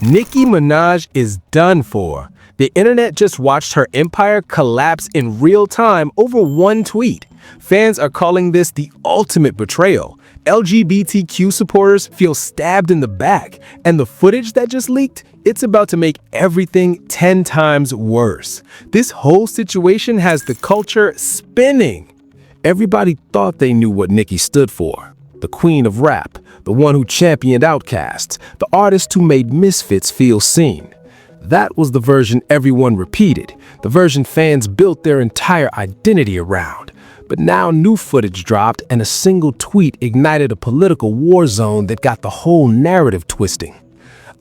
Nicki Minaj is done for. The internet just watched her empire collapse in real time over one tweet. Fans are calling this the ultimate betrayal. LGBTQ supporters feel stabbed in the back, and the footage that just leaked, it's about to make everything 10 times worse. This whole situation has the culture spinning. Everybody thought they knew what Nicki stood for. The queen of rap, the one who championed outcasts, the artist who made misfits feel seen. That was the version everyone repeated, the version fans built their entire identity around. But now new footage dropped and a single tweet ignited a political war zone that got the whole narrative twisting.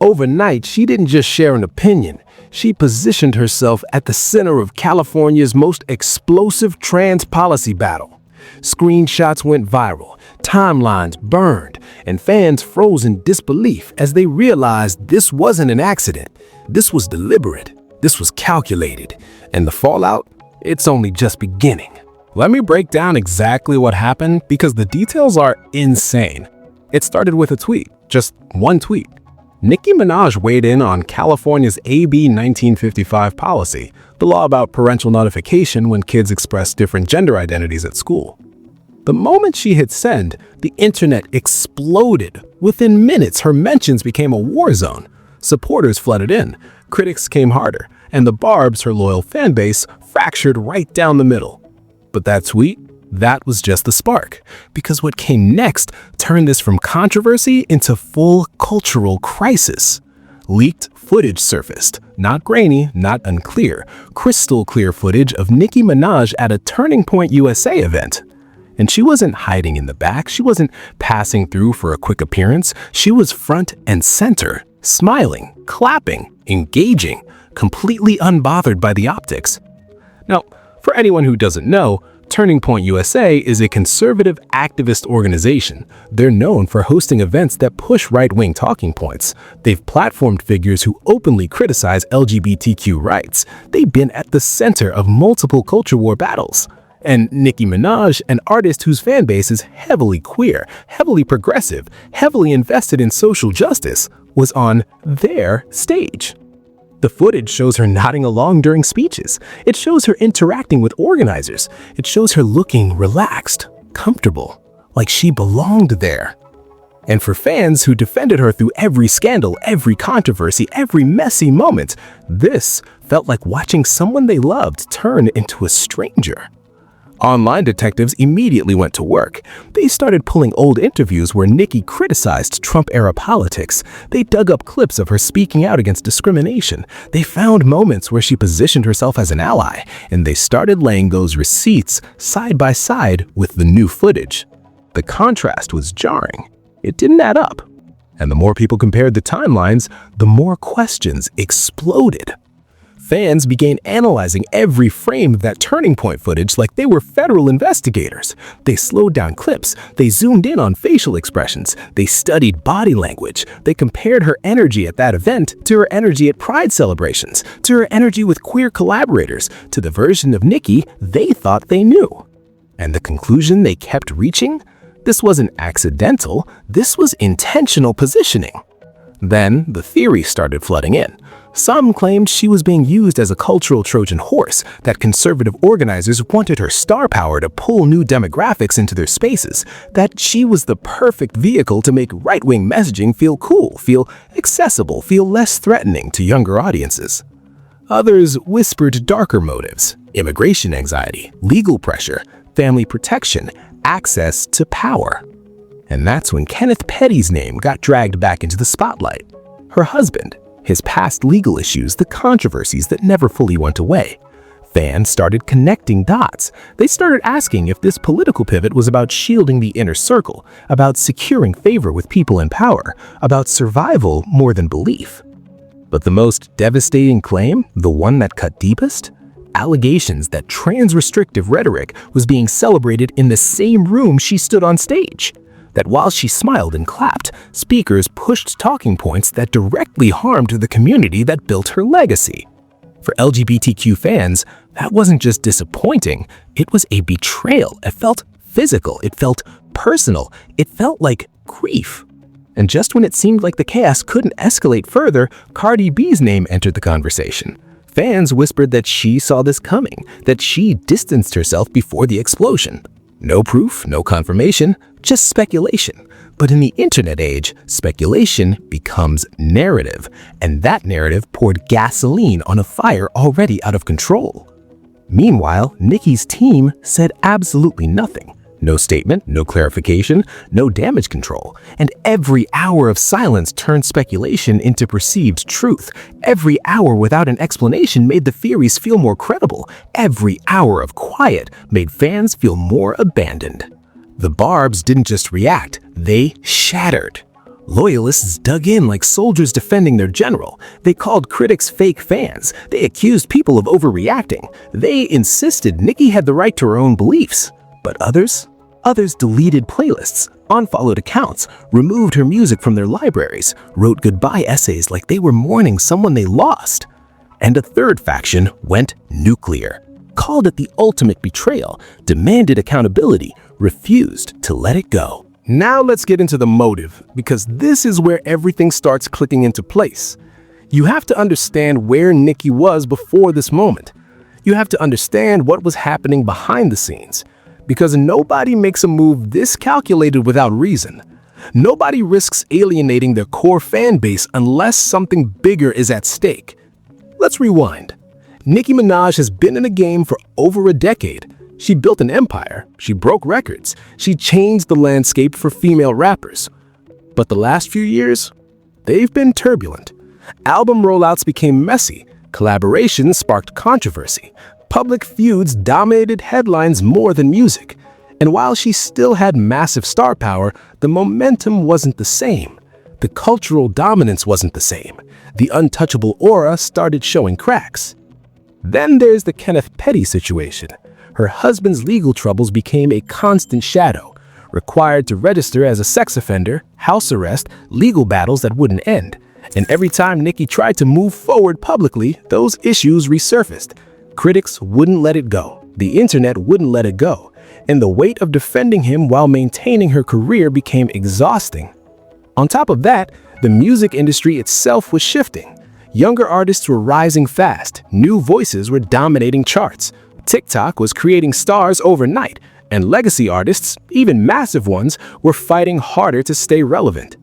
Overnight, she didn't just share an opinion. She positioned herself at the center of California's most explosive trans policy battle. Screenshots went viral, timelines burned, and fans froze in disbelief as they realized this wasn't an accident. This was deliberate. This was calculated. And the fallout? It's only just beginning. Let me break down exactly what happened because the details are insane. It started with a tweet, just one tweet. Nicki Minaj weighed in on California's AB 1955 policy, the law about parental notification when kids express different gender identities at school. The moment she hit send, the internet exploded. Within minutes, her mentions became a war zone. Supporters flooded in, critics came harder, and the Barbs, her loyal fan base, fractured right down the middle. But that tweet, that was just the spark, because what came next turned this from controversy into full cultural crisis. Leaked footage surfaced, not grainy, not unclear, crystal clear footage of Nicki Minaj at a Turning Point USA event. And she wasn't hiding in the back, she wasn't passing through for a quick appearance, she was front and center, smiling, clapping, engaging, completely unbothered by the optics. Now, for anyone who doesn't know, Turning Point USA is a conservative activist organization. They're known for hosting events that push right-wing talking points. They've platformed figures who openly criticize LGBTQ rights. They've been at the center of multiple culture war battles. And Nicki Minaj, an artist whose fan base is heavily queer, heavily progressive, heavily invested in social justice, was on their stage. The footage shows her nodding along during speeches. It shows her interacting with organizers. It shows her looking relaxed, comfortable, like she belonged there. And for fans who defended her through every scandal, every controversy, every messy moment, this felt like watching someone they loved turn into a stranger. Online detectives immediately went to work. They started pulling old interviews where Nicki criticized Trump-era politics. They dug up clips of her speaking out against discrimination. They found moments where she positioned herself as an ally, and they started laying those receipts side by side with the new footage. The contrast was jarring. It didn't add up. And the more people compared the timelines, the more questions exploded. Fans began analyzing every frame of that Turning Point footage like they were federal investigators. They slowed down clips, they zoomed in on facial expressions, they studied body language, they compared her energy at that event to her energy at Pride celebrations, to her energy with queer collaborators, to the version of Nicki they thought they knew. And the conclusion they kept reaching? This wasn't accidental, this was intentional positioning. Then the theories started flooding in. Some claimed she was being used as a cultural Trojan horse, that conservative organizers wanted her star power to pull new demographics into their spaces, that she was the perfect vehicle to make right-wing messaging feel cool, feel accessible, feel less threatening to younger audiences. Others whispered darker motives: immigration anxiety, legal pressure, family protection, access to power. And that's when Kenneth Petty's name got dragged back into the spotlight. Her husband, his past legal issues, the controversies that never fully went away. Fans started connecting dots. They started asking if this political pivot was about shielding the inner circle, about securing favor with people in power, about survival more than belief. But the most devastating claim, the one that cut deepest? Allegations that trans-restrictive rhetoric was being celebrated in the same room she stood on stage. That while she smiled and clapped, speakers pushed talking points that directly harmed the community that built her legacy. For LGBTQ fans, that wasn't just disappointing, it was a betrayal. It felt physical, it felt personal, it felt like grief. And just when it seemed like the chaos couldn't escalate further, Cardi B's name entered the conversation. Fans whispered that she saw this coming, that she distanced herself before the explosion. No proof, no confirmation, just speculation. But in the internet age, speculation becomes narrative, and that narrative poured gasoline on a fire already out of control. Meanwhile, Nicki's team said absolutely nothing. No statement, no clarification, no damage control. And every hour of silence turned speculation into perceived truth. Every hour without an explanation made the theories feel more credible. Every hour of quiet made fans feel more abandoned. The Barbs didn't just react, they shattered. Loyalists dug in like soldiers defending their general. They called critics fake fans. They accused people of overreacting. They insisted Nicki had the right to her own beliefs. But others deleted playlists, unfollowed accounts, removed her music from their libraries, wrote goodbye essays like they were mourning someone they lost. And a third faction went nuclear, called it the ultimate betrayal, demanded accountability, refused to let it go. Now let's get into the motive, because this is where everything starts clicking into place. You have to understand where Nicki was before this moment. You have to understand what was happening behind the scenes. Because nobody makes a move this calculated without reason. Nobody risks alienating their core fan base unless something bigger is at stake. Let's rewind. Nicki Minaj has been in the game for over a decade. She built an empire, she broke records, she changed the landscape for female rappers. But the last few years, they've been turbulent. Album rollouts became messy, collaborations sparked controversy, public feuds dominated headlines more than music. And while she still had massive star power, the momentum wasn't the same. The cultural dominance wasn't the same. The untouchable aura started showing cracks. Then there's the Kenneth Petty situation. Her husband's legal troubles became a constant shadow. Required to register as a sex offender, house arrest, legal battles that wouldn't end. And every time Nicki tried to move forward publicly, those issues resurfaced. Critics wouldn't let it go. The internet wouldn't let it go. And the weight of defending him while maintaining her career became exhausting. On top of that, the music industry itself was shifting. Younger artists were rising fast. New voices were dominating charts. TikTok was creating stars overnight, and legacy artists, even massive ones, were fighting harder to stay relevant.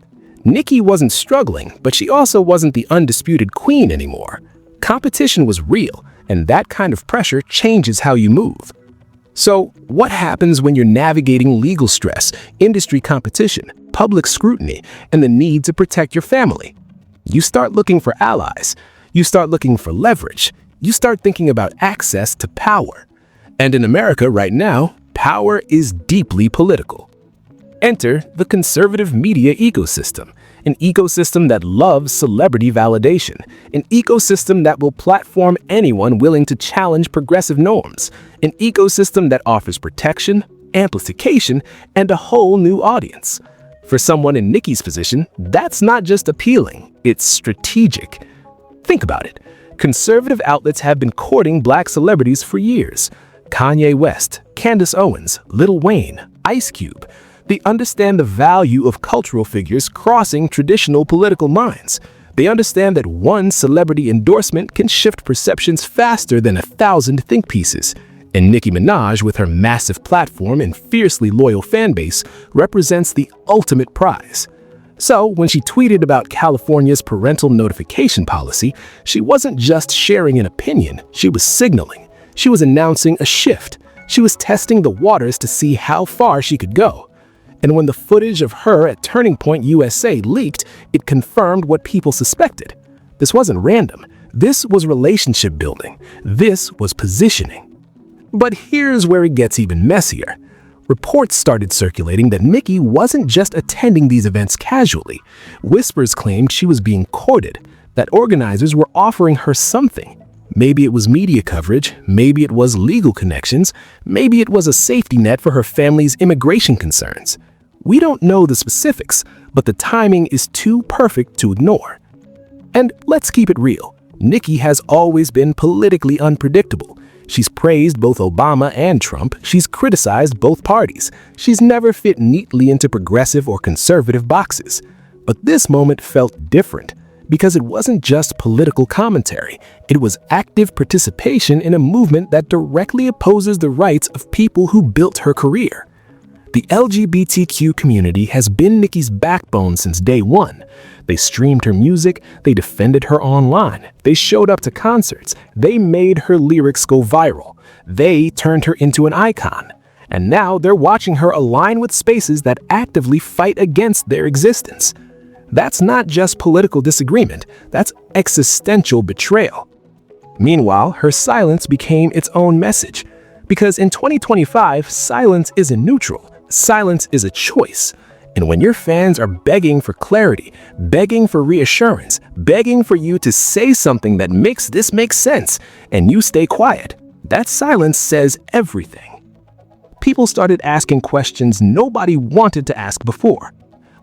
Nicki wasn't struggling, but she also wasn't the undisputed queen anymore. Competition was real, and that kind of pressure changes how you move. So, what happens when you're navigating legal stress, industry competition, public scrutiny, and the need to protect your family? You start looking for allies. You start looking for leverage. You start thinking about access to power. And in America right now, power is deeply political. Enter the conservative media ecosystem, an ecosystem that loves celebrity validation, an ecosystem that will platform anyone willing to challenge progressive norms, an ecosystem that offers protection, amplification, and a whole new audience. For someone in Nicki's position, that's not just appealing, it's strategic. Think about it. Conservative outlets have been courting black celebrities for years. Kanye West, Candace Owens, Lil Wayne, Ice Cube. They understand the value of cultural figures crossing traditional political lines. They understand that one celebrity endorsement can shift perceptions faster than 1,000 think pieces. And Nicki Minaj, with her massive platform and fiercely loyal fan base, represents the ultimate prize. So, when she tweeted about California's parental notification policy, she wasn't just sharing an opinion, she was signaling. She was announcing a shift. She was testing the waters to see how far she could go. And when the footage of her at Turning Point USA leaked, it confirmed what people suspected. This wasn't random. This was relationship building. This was positioning. But here's where it gets even messier. Reports started circulating that Nicki wasn't just attending these events casually. Whispers claimed she was being courted, that organizers were offering her something. Maybe it was media coverage, maybe it was legal connections, maybe it was a safety net for her family's immigration concerns. We don't know the specifics, but the timing is too perfect to ignore. And let's keep it real. Nicki has always been politically unpredictable. She's praised both Obama and Trump. She's criticized both parties. She's never fit neatly into progressive or conservative boxes. But this moment felt different because it wasn't just political commentary. It was active participation in a movement that directly opposes the rights of people who built her career. The LGBTQ community has been Nicki's backbone since day one. They streamed her music, they defended her online, they showed up to concerts, they made her lyrics go viral, they turned her into an icon. And now they're watching her align with spaces that actively fight against their existence. That's not just political disagreement, that's existential betrayal. Meanwhile, her silence became its own message. Because in 2025, silence isn't neutral. Silence is a choice. And when your fans are begging for clarity, begging for reassurance, begging for you to say something that makes this make sense, and you stay quiet, that silence says everything. People started asking questions nobody wanted to ask before.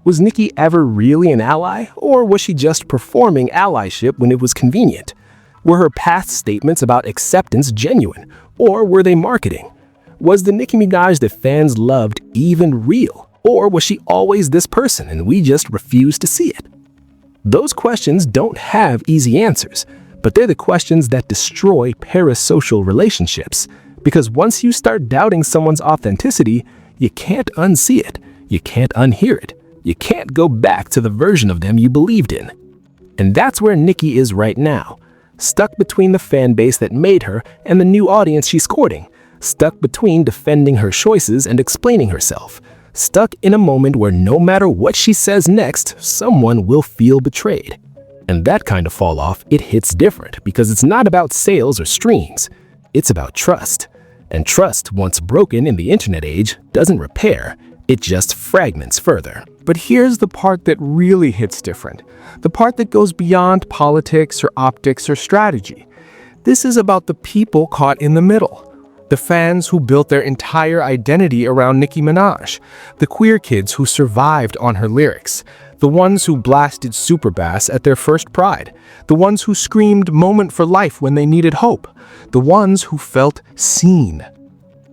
Was Nicki ever really an ally, or was she just performing allyship when it was convenient? Were her past statements about acceptance genuine, or were they marketing? Was the Nicki Minaj that fans loved even real, or was she always this person and we just refused to see it? Those questions don't have easy answers, but they're the questions that destroy parasocial relationships. Because once you start doubting someone's authenticity, you can't unsee it, you can't unhear it, you can't go back to the version of them you believed in. And that's where Nicki is right now, stuck between the fan base that made her and the new audience she's courting, stuck between defending her choices and explaining herself, stuck in a moment where no matter what she says next, someone will feel betrayed. And that kind of fall off, it hits different because it's not about sales or streams, it's about trust. And trust, once broken in the internet age, doesn't repair, it just fragments further. But here's the part that really hits different, the part that goes beyond politics or optics or strategy. This is about the people caught in the middle. The fans who built their entire identity around Nicki Minaj, the queer kids who survived on her lyrics, the ones who blasted superbass at their first Pride, the ones who screamed moment for life when they needed hope, the ones who felt seen.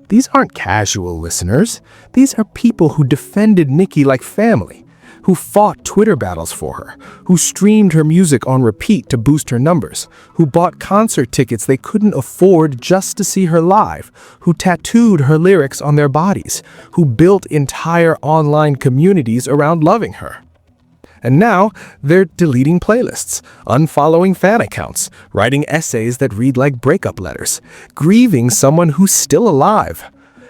These aren't casual listeners. These are people who defended Nicki like family, who fought Twitter battles for her, who streamed her music on repeat to boost her numbers, who bought concert tickets they couldn't afford just to see her live, who tattooed her lyrics on their bodies, who built entire online communities around loving her. And now, they're deleting playlists, unfollowing fan accounts, writing essays that read like breakup letters, grieving someone who's still alive.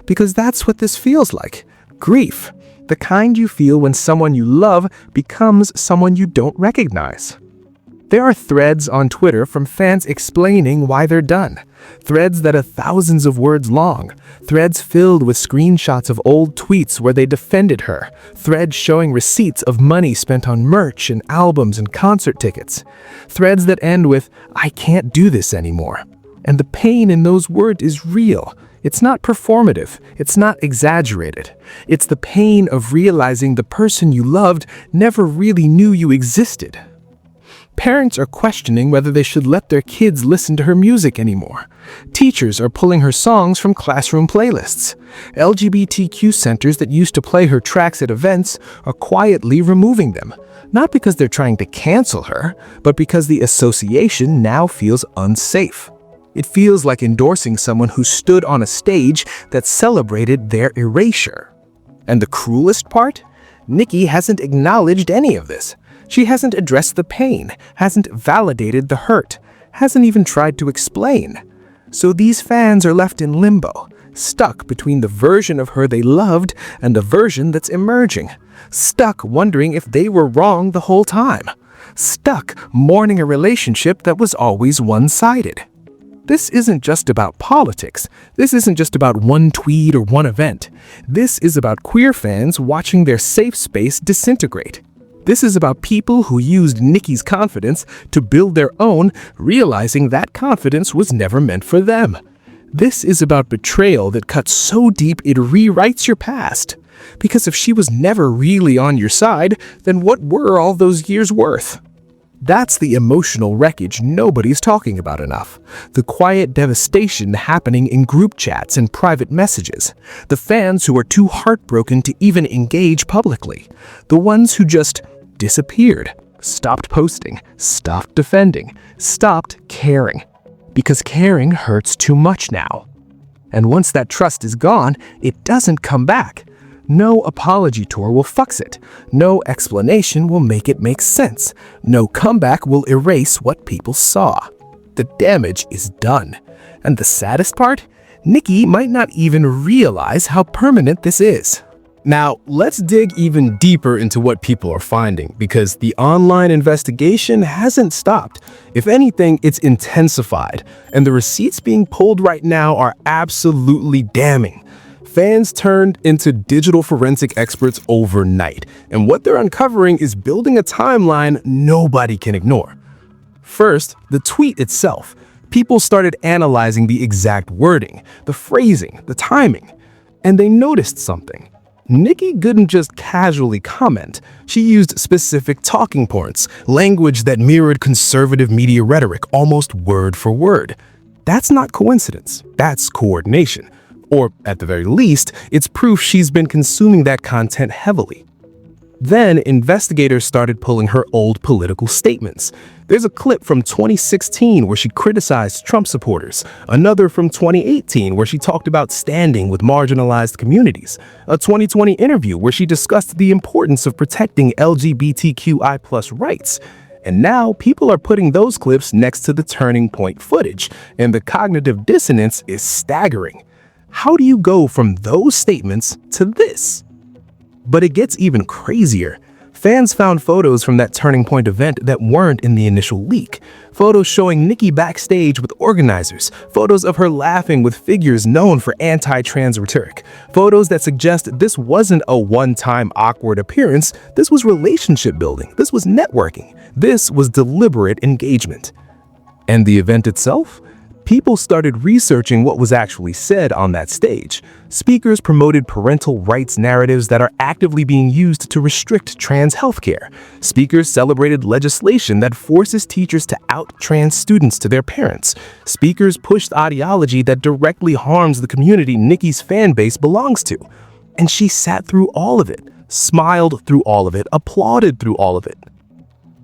Because that's what this feels like. Grief. The kind you feel when someone you love becomes someone you don't recognize. There are threads on Twitter from fans explaining why they're done. Threads that are thousands of words long. Threads filled with screenshots of old tweets where they defended her. Threads showing receipts of money spent on merch and albums and concert tickets. Threads that end with, "I can't do this anymore." And the pain in those words is real. It's not performative. It's not exaggerated. It's the pain of realizing the person you loved never really knew you existed. Parents are questioning whether they should let their kids listen to her music anymore. Teachers are pulling her songs from classroom playlists. LGBTQ centers that used to play her tracks at events are quietly removing them. Not because they're trying to cancel her, but because the association now feels unsafe. It feels like endorsing someone who stood on a stage that celebrated their erasure. And the cruelest part? Nicki hasn't acknowledged any of this. She hasn't addressed the pain, hasn't validated the hurt, hasn't even tried to explain. So these fans are left in limbo, stuck between the version of her they loved and the version that's emerging, stuck wondering if they were wrong the whole time, stuck mourning a relationship that was always one-sided. This isn't just about politics. This isn't just about one tweet or one event. This is about queer fans watching their safe space disintegrate. This is about people who used Nicki's confidence to build their own, realizing that confidence was never meant for them. This is about betrayal that cuts so deep it rewrites your past. Because if she was never really on your side, then what were all those years worth? That's the emotional wreckage nobody's talking about enough. The quiet devastation happening in group chats and private messages. The fans who are too heartbroken to even engage publicly. The ones who just disappeared, stopped posting, stopped defending, stopped caring. Because caring hurts too much now. And once that trust is gone, it doesn't come back. No apology tour will fix it. No explanation will make it make sense. No comeback will erase what people saw. The damage is done. And the saddest part? Nicki might not even realize how permanent this is. Now, let's dig even deeper into what people are finding, because the online investigation hasn't stopped. If anything, it's intensified, and the receipts being pulled right now are absolutely damning. Fans turned into digital forensic experts overnight, and what they're uncovering is building a timeline nobody can ignore. First, the tweet itself. People started analyzing the exact wording, the phrasing, the timing, and they noticed something. Nicki couldn't just casually comment. She used specific talking points, language that mirrored conservative media rhetoric almost word for word. That's not coincidence, that's coordination. Or, at the very least, it's proof she's been consuming that content heavily. Then, investigators started pulling her old political statements. There's a clip from 2016 where she criticized Trump supporters, another from 2018 where she talked about standing with marginalized communities, a 2020 interview where she discussed the importance of protecting LGBTQI+ rights. And now people are putting those clips next to the turning point footage, and the cognitive dissonance is staggering. How do you go from those statements to this? But it gets even crazier. Fans found photos from that Turning Point event that weren't in the initial leak. Photos showing Nicki backstage with organizers. Photos of her laughing with figures known for anti-trans rhetoric. Photos that suggest this wasn't a one-time awkward appearance. This was relationship building. This was networking. This was deliberate engagement. And the event itself? People started researching what was actually said on that stage. Speakers promoted parental rights narratives that are actively being used to restrict trans healthcare. Speakers celebrated legislation that forces teachers to out trans students to their parents. Speakers pushed ideology that directly harms the community Nicki's fan base belongs to. And she sat through all of it, smiled through all of it, applauded through all of it.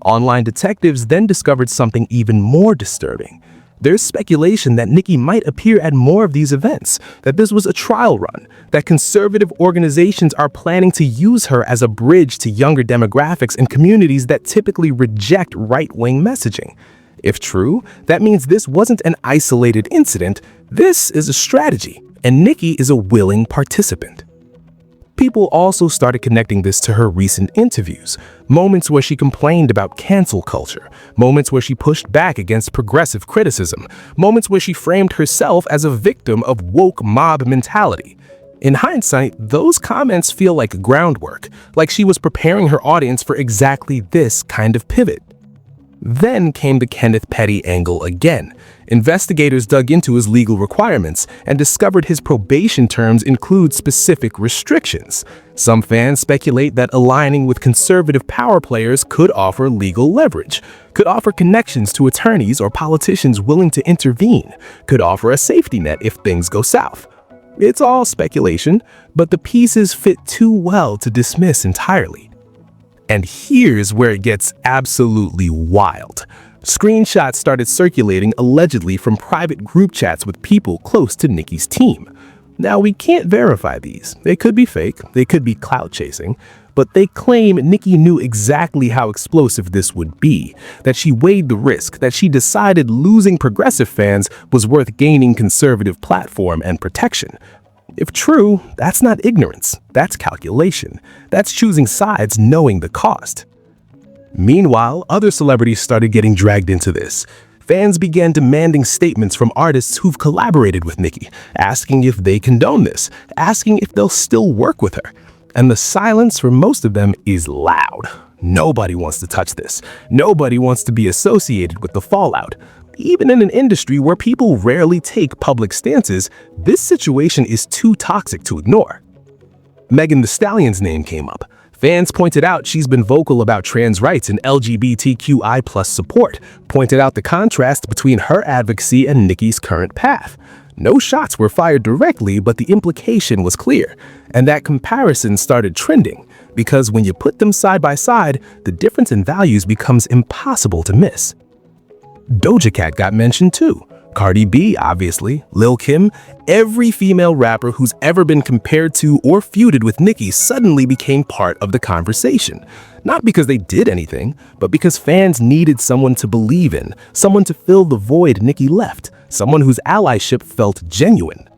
Online detectives then discovered something even more disturbing. There's speculation that Nicki might appear at more of these events, that this was a trial run, that conservative organizations are planning to use her as a bridge to younger demographics and communities that typically reject right-wing messaging. If true, that means this wasn't an isolated incident, this is a strategy, and Nicki is a willing participant. People also started connecting this to her recent interviews, moments where she complained about cancel culture, moments where she pushed back against progressive criticism, moments where she framed herself as a victim of woke mob mentality. In hindsight, those comments feel like groundwork, like she was preparing her audience for exactly this kind of pivot. Then came the Kenneth Petty angle again. Investigators dug into his legal requirements and discovered his probation terms include specific restrictions. Some fans speculate that aligning with conservative power players could offer legal leverage, could offer connections to attorneys or politicians willing to intervene, could offer a safety net if things go south. It's all speculation, but the pieces fit too well to dismiss entirely. And here's where it gets absolutely wild. Screenshots started circulating allegedly from private group chats with people close to Nicki's team. Now, we can't verify these. They could be fake, they could be clout chasing, but they claim Nicki knew exactly how explosive this would be, that she weighed the risk, that she decided losing progressive fans was worth gaining conservative platform and protection. If true, that's not ignorance, that's calculation. That's choosing sides knowing the cost. Meanwhile, other celebrities started getting dragged into this. Fans began demanding statements from artists who've collaborated with Nicki, asking if they condone this, asking if they'll still work with her. And the silence for most of them is loud. Nobody wants to touch this. Nobody wants to be associated with the fallout. Even in an industry where people rarely take public stances, this situation is too toxic to ignore. Megan Thee Stallion's name came up. Fans pointed out she's been vocal about trans rights and LGBTQI+ support, pointed out the contrast between her advocacy and Nicki's current path. No shots were fired directly, but the implication was clear, and that comparison started trending. because when you put them side by side, the difference in values becomes impossible to miss. Doja Cat got mentioned too. Cardi B, obviously, Lil Kim, every female rapper who's ever been compared to or feuded with Nicki suddenly became part of the conversation. Not because they did anything, but because fans needed someone to believe in, someone to fill the void Nicki left, someone whose allyship felt genuine.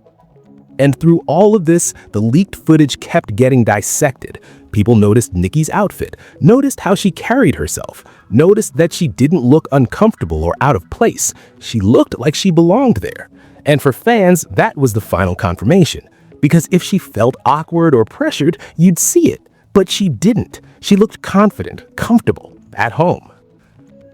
And through all of this, the leaked footage kept getting dissected. People noticed Nicki's outfit, noticed how she carried herself, noticed that she didn't look uncomfortable or out of place. She looked like she belonged there. And for fans, that was the final confirmation. Because if she felt awkward or pressured, you'd see it. But she didn't. She looked confident, comfortable, at home.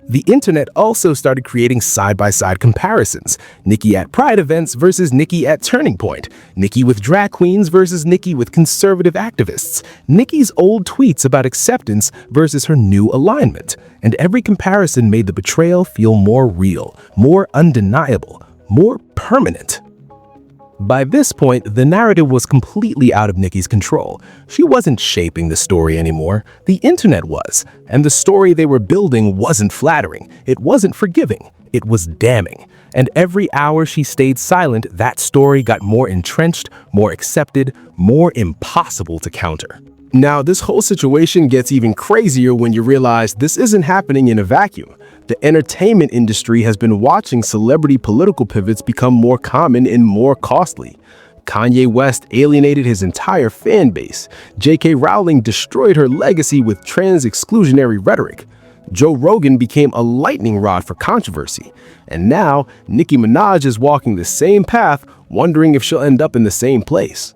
The internet also started creating side-by-side comparisons. Nicki at Pride events versus Nicki at Turning Point. Nicki with drag queens versus Nicki with conservative activists. Nicki's old tweets about acceptance versus her new alignment. And every comparison made the betrayal feel more real, more undeniable, more permanent. By this point, the narrative was completely out of Nicki's control. She wasn't shaping the story anymore. The internet was. And the story they were building wasn't flattering. It wasn't forgiving. It was damning. And every hour she stayed silent, that story got more entrenched, more accepted, more impossible to counter. Now, this whole situation gets even crazier when you realize this isn't happening in a vacuum. The entertainment industry has been watching celebrity political pivots become more common and more costly. Kanye West alienated his entire fan base. J.K. Rowling destroyed her legacy with trans-exclusionary rhetoric. Joe Rogan became a lightning rod for controversy. And now, Nicki Minaj is walking the same path, wondering if she'll end up in the same place.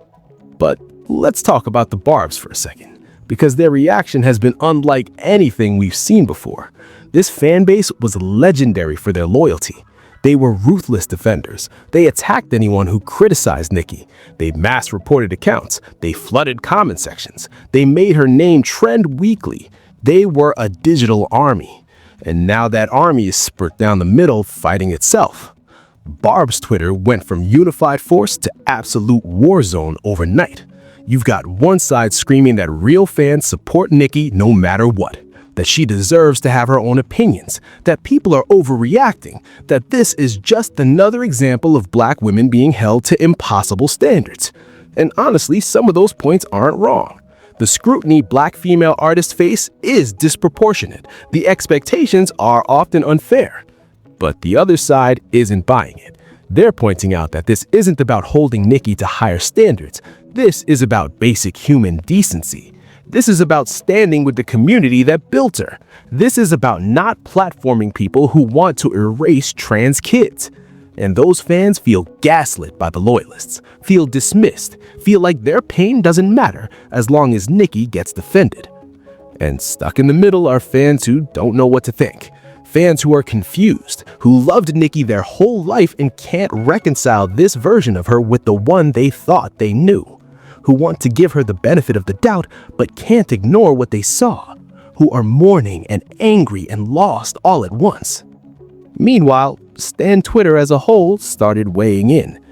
But let's talk about the Barbs for a second, because their reaction has been unlike anything we've seen before. This fan base was legendary for their loyalty. They were ruthless defenders. They attacked anyone who criticized Nicki. They mass-reported accounts. They flooded comment sections. They made her name trend weekly. They were a digital army. And now that army is split down the middle, fighting itself. Barb's Twitter went from unified force to absolute war zone overnight. You've got one side screaming that real fans support Nicki no matter what, that she deserves to have her own opinions, that people are overreacting, that this is just another example of black women being held to impossible standards. And honestly, some of those points aren't wrong. The scrutiny black female artists face is disproportionate. The expectations are often unfair. But the other side isn't buying it. They're pointing out that this isn't about holding Nicki to higher standards. This is about basic human decency. This is about standing with the community that built her. This is about not platforming people who want to erase trans kids. And those fans feel gaslit by the loyalists, feel dismissed, feel like their pain doesn't matter as long as Nicki gets defended. And stuck in the middle are fans who don't know what to think. Fans who are confused, who loved Nicki their whole life and can't reconcile this version of her with the one they thought they knew. Who want to give her the benefit of the doubt but can't ignore what they saw. Who are mourning and angry and lost all at once. Meanwhile, Stan Twitter as a whole started weighing in.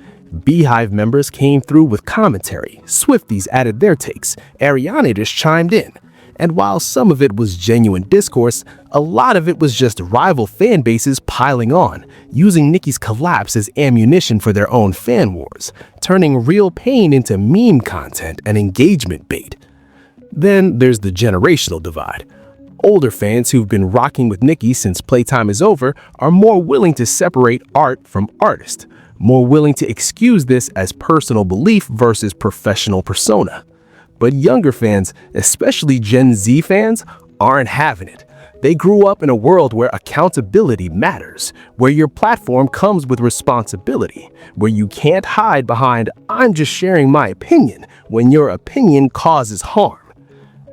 Beehive members came through with commentary, Swifties added their takes, Arianitis chimed in. And while some of it was genuine discourse, a lot of it was just rival fan bases piling on, using Nicki's collapse as ammunition for their own fan wars, turning real pain into meme content and engagement bait. Then there's the generational divide. Older fans who've been rocking with Nicki since playtime is over are more willing to separate art from artist, more willing to excuse this as personal belief versus professional persona. But younger fans, especially Gen Z fans, aren't having it. They grew up in a world where accountability matters, where your platform comes with responsibility, where you can't hide behind, "I'm just sharing my opinion," when your opinion causes harm.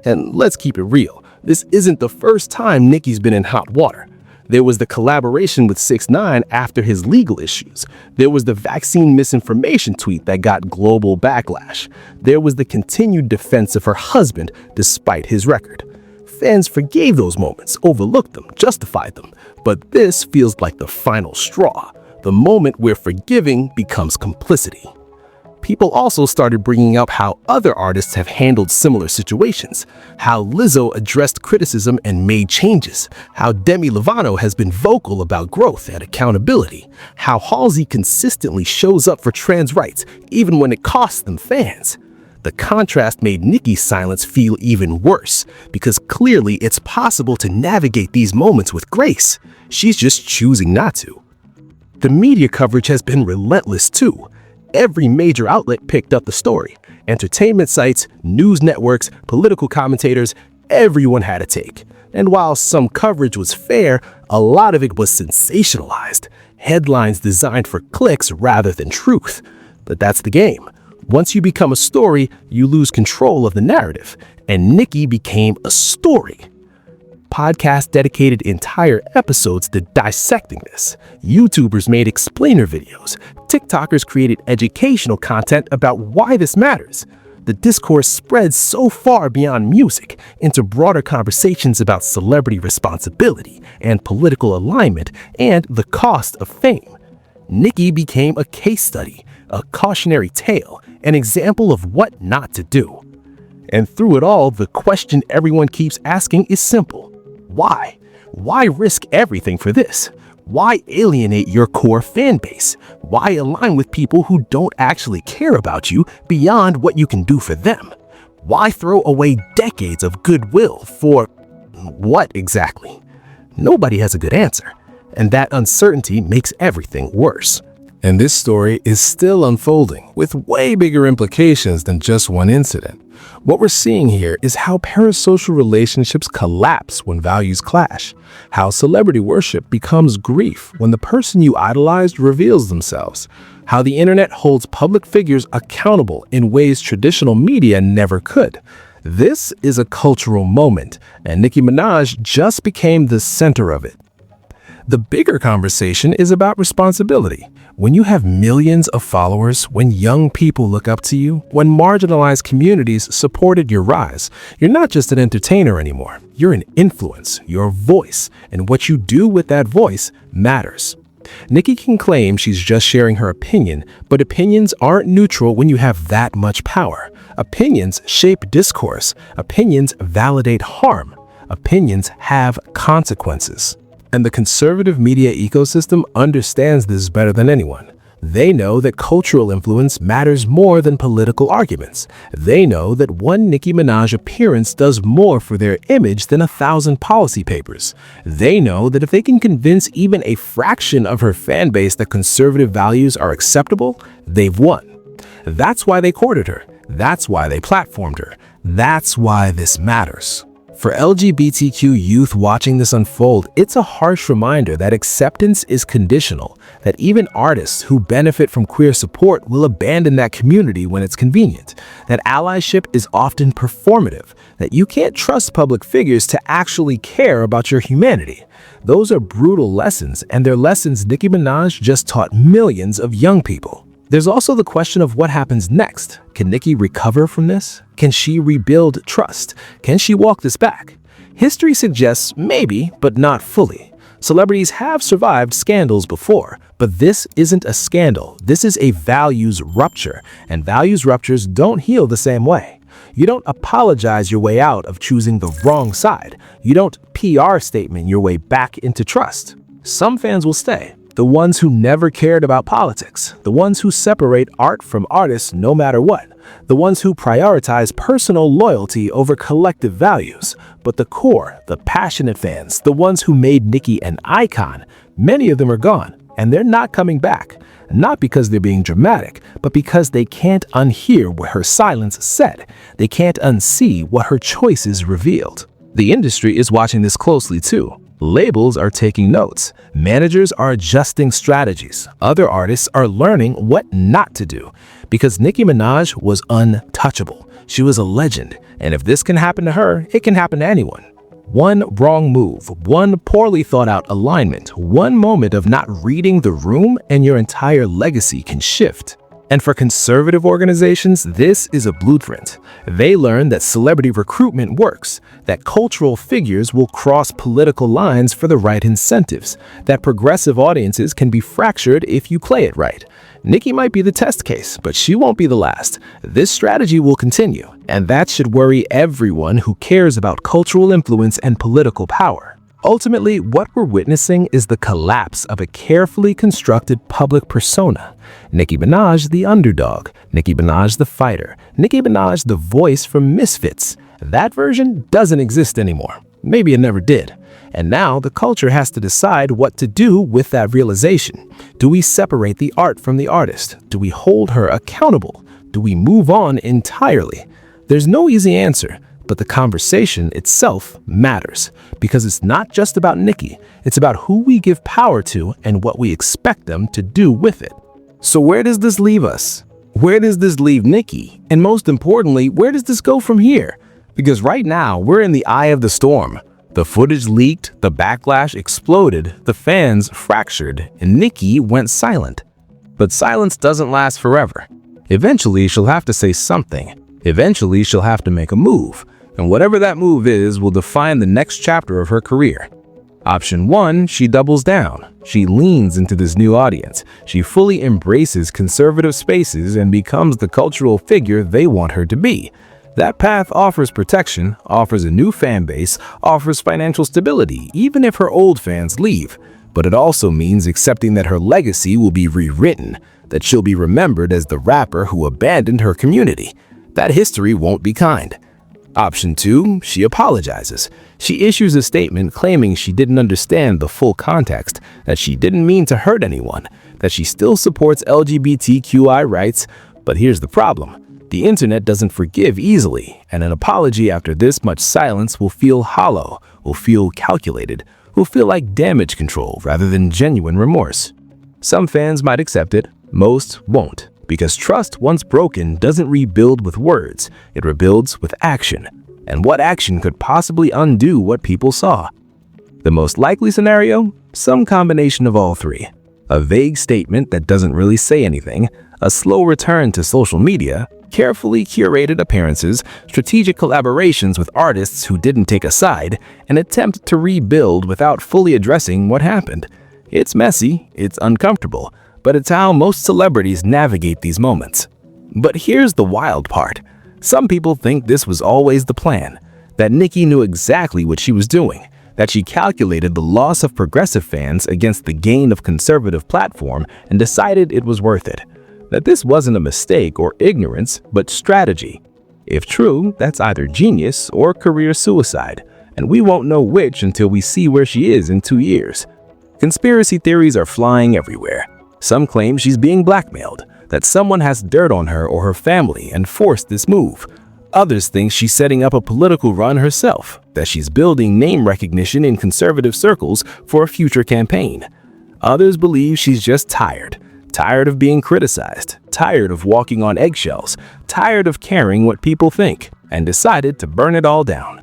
And let's keep it real, this isn't the first time Nicki's been in hot water. There was the collaboration with 6ix9ine after his legal issues. There was the vaccine misinformation tweet that got global backlash. There was the continued defense of her husband despite his record. Fans forgave those moments, overlooked them, justified them. But this feels like the final straw, the moment where forgiving becomes complicity. People also started bringing up how other artists have handled similar situations, how Lizzo addressed criticism and made changes, how Demi Lovato has been vocal about growth and accountability, how Halsey consistently shows up for trans rights even when it costs them fans. The contrast made Nicki's silence feel even worse, because clearly it's possible to navigate these moments with grace. She's just choosing not to. The media coverage has been relentless too. Every major outlet picked up the story. Entertainment sites, news networks, political commentators, everyone had a take. And while some coverage was fair, a lot of it was sensationalized. Headlines designed for clicks rather than truth. But that's the game. Once you become a story, you lose control of the narrative. And Nicki became a story. Podcasts dedicated entire episodes to dissecting this. YouTubers made explainer videos. TikTokers created educational content about why this matters. The discourse spread so far beyond music into broader conversations about celebrity responsibility and political alignment and the cost of fame. Nicki became a case study, a cautionary tale, an example of what not to do. And through it all, the question everyone keeps asking is simple. Why? Why risk everything for this? Why alienate your core fan base? Why align with people who don't actually care about you beyond what you can do for them? Why throw away decades of goodwill for what exactly? Nobody has a good answer, and that uncertainty makes everything worse. And this story is still unfolding, with way bigger implications than just one incident. What we're seeing here is how parasocial relationships collapse when values clash, how celebrity worship becomes grief when the person you idolized reveals themselves, how the internet holds public figures accountable in ways traditional media never could. This is a cultural moment, and Nicki Minaj just became the center of it. The bigger conversation is about responsibility. When you have millions of followers, when young people look up to you, when marginalized communities supported your rise, you're not just an entertainer anymore. You're an influence, your voice, and what you do with that voice matters. Nicki can claim she's just sharing her opinion, but opinions aren't neutral when you have that much power. Opinions shape discourse. Opinions validate harm. Opinions have consequences. And the conservative media ecosystem understands this better than anyone. They know that cultural influence matters more than political arguments. They know that one Nicki Minaj appearance does more for their image than 1,000 policy papers. They know that if they can convince even a fraction of her fan base that conservative values are acceptable, they've won. That's why they courted her. That's why they platformed her. That's why this matters. For LGBTQ youth watching this unfold, it's a harsh reminder that acceptance is conditional, that even artists who benefit from queer support will abandon that community when it's convenient, that allyship is often performative, that you can't trust public figures to actually care about your humanity. Those are brutal lessons, and they're lessons Nicki Minaj just taught millions of young people. There's also the question of what happens next. Can Nicki recover from this? Can she rebuild trust? Can she walk this back? History suggests maybe, but not fully. Celebrities have survived scandals before, but this isn't a scandal. This is a values rupture, and values ruptures don't heal the same way. You don't apologize your way out of choosing the wrong side. You don't PR statement your way back into trust. Some fans will stay. The ones who never cared about politics, the ones who separate art from artists no matter what, the ones who prioritize personal loyalty over collective values. But the core, the passionate fans, the ones who made Nicki an icon, many of them are gone, and they're not coming back. Not because they're being dramatic, but because they can't unhear what her silence said. They can't unsee what her choices revealed. The industry is watching this closely too. Labels are taking notes. Managers are adjusting strategies. Other artists are learning what not to do. Because Nicki Minaj was untouchable. She was a legend. And if this can happen to her, it can happen to anyone. One wrong move, one poorly thought out alignment, one moment of not reading the room, and your entire legacy can shift. And for conservative organizations, this is a blueprint. They learn that celebrity recruitment works, that cultural figures will cross political lines for the right incentives, that progressive audiences can be fractured if you play it right. Nicki might be the test case, but she won't be the last. This strategy will continue, and that should worry everyone who cares about cultural influence and political power. Ultimately, what we're witnessing is the collapse of a carefully constructed public persona. Nicki Minaj, the underdog. Nicki Minaj, the fighter. Nicki Minaj, the voice for misfits. That version doesn't exist anymore. Maybe it never did. And now the culture has to decide what to do with that realization. Do we separate the art from the artist? Do we hold her accountable? Do we move on entirely? There's no easy answer, but the conversation itself matters because it's not just about Nicki. It's about who we give power to and what we expect them to do with it. So where does this leave us? Where does this leave Nicki? And most importantly, where does this go from here? Because right now, we're in the eye of the storm. The footage leaked, the backlash exploded, the fans fractured, and Nicki went silent. But silence doesn't last forever. Eventually, she'll have to say something. Eventually, she'll have to make a move. And whatever that move is will define the next chapter of her career. Option 1, she doubles down. She leans into this new audience. She fully embraces conservative spaces and becomes the cultural figure they want her to be. That path offers protection, offers a new fan base, offers financial stability, even if her old fans leave. But it also means accepting that her legacy will be rewritten, that she'll be remembered as the rapper who abandoned her community. That history won't be kind. Option 2, she apologizes. She issues a statement claiming she didn't understand the full context, that she didn't mean to hurt anyone, that she still supports LGBTQI rights. But here's the problem. The internet doesn't forgive easily, and an apology after this much silence will feel hollow, will feel calculated, will feel like damage control rather than genuine remorse. Some fans might accept it, most won't, because trust once broken doesn't rebuild with words, it rebuilds with action. And what action could possibly undo what people saw? The most likely scenario? Some combination of all three. A vague statement that doesn't really say anything, a slow return to social media, carefully curated appearances, strategic collaborations with artists who didn't take a side, an attempt to rebuild without fully addressing what happened. It's messy, it's uncomfortable, but it's how most celebrities navigate these moments. But here's the wild part. Some people think this was always the plan, that Nicki knew exactly what she was doing, that she calculated the loss of progressive fans against the gain of conservative platform and decided it was worth it. That this wasn't a mistake or ignorance, but strategy. If true, that's either genius or career suicide, and we won't know which until we see where she is in 2 years. Conspiracy theories are flying everywhere. Some claim she's being blackmailed, that someone has dirt on her or her family and forced this move. Others think she's setting up a political run herself, that she's building name recognition in conservative circles for a future campaign. Others believe she's just tired of being criticized, tired of walking on eggshells, tired of caring what people think, and decided to burn it all down.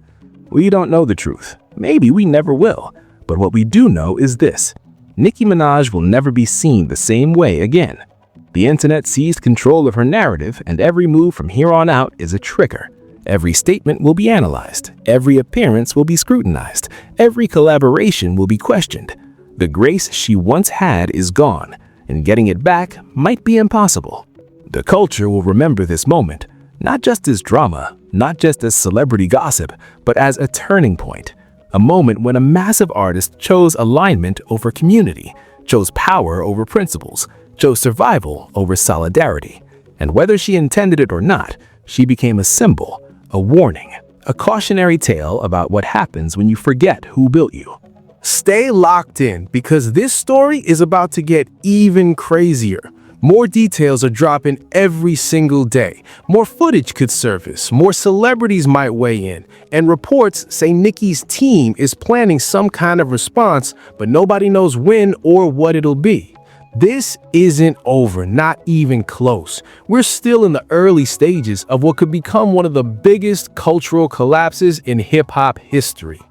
We don't know the truth. Maybe we never will. But what we do know is this. Nicki Minaj will never be seen the same way again. The internet seized control of her narrative, and every move from here on out is a trigger. Every statement will be analyzed. Every appearance will be scrutinized. Every collaboration will be questioned. The grace she once had is gone, and getting it back might be impossible. The culture will remember this moment, not just as drama, not just as celebrity gossip, but as a turning point. A moment when a massive artist chose alignment over community, chose power over principles, chose survival over solidarity. And whether she intended it or not, she became a symbol, a warning, a cautionary tale about what happens when you forget who built you. Stay locked in because this story is about to get even crazier. More details are dropping every single day. More footage could surface. More celebrities might weigh in. And reports say Nicki's team is planning some kind of response, but nobody knows when or what it'll be. This isn't over, not even close. We're still in the early stages of what could become one of the biggest cultural collapses in hip-hop history.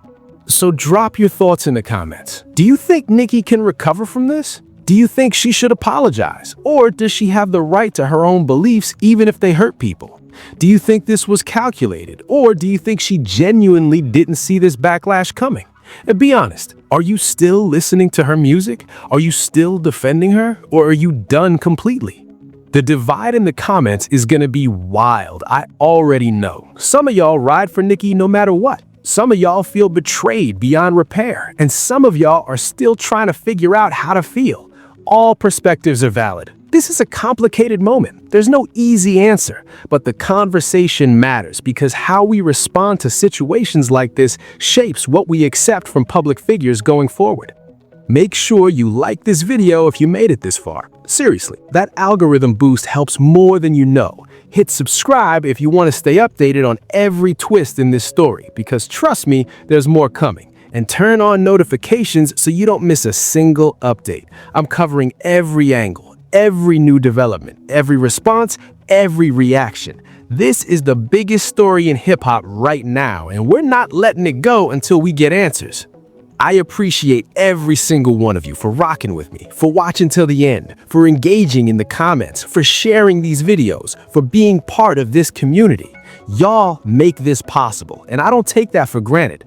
So drop your thoughts in the comments. Do you think Nicki can recover from this? Do you think she should apologize? Or does she have the right to her own beliefs even if they hurt people? Do you think this was calculated? Or do you think she genuinely didn't see this backlash coming? And be honest, are you still listening to her music? Are you still defending her? Or are you done completely? The divide in the comments is gonna be wild, I already know. Some of y'all ride for Nicki no matter what. Some of y'all feel betrayed beyond repair, and some of y'all are still trying to figure out how to feel. All perspectives are valid. This is a complicated moment. There's no easy answer, but the conversation matters because how we respond to situations like this shapes what we accept from public figures going forward. Make sure you like this video if you made it this far. Seriously, that algorithm boost helps more than you know. Hit subscribe if you want to stay updated on every twist in this story, because trust me, there's more coming. And turn on notifications so you don't miss a single update. I'm covering every angle, every new development, every response, every reaction. This is the biggest story in hip-hop right now, and we're not letting it go until we get answers. I appreciate every single one of you for rocking with me, for watching till the end, for engaging in the comments, for sharing these videos, for being part of this community. Y'all make this possible, and I don't take that for granted.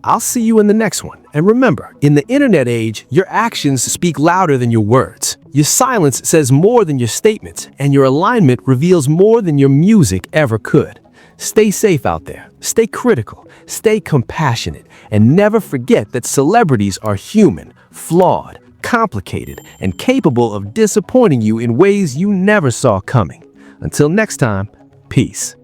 I'll see you in the next one. And remember, in the internet age, your actions speak louder than your words. Your silence says more than your statements, and your alignment reveals more than your music ever could. Stay safe out there, stay critical, stay compassionate, and never forget that celebrities are human, flawed, complicated, and capable of disappointing you in ways you never saw coming. Until next time, peace.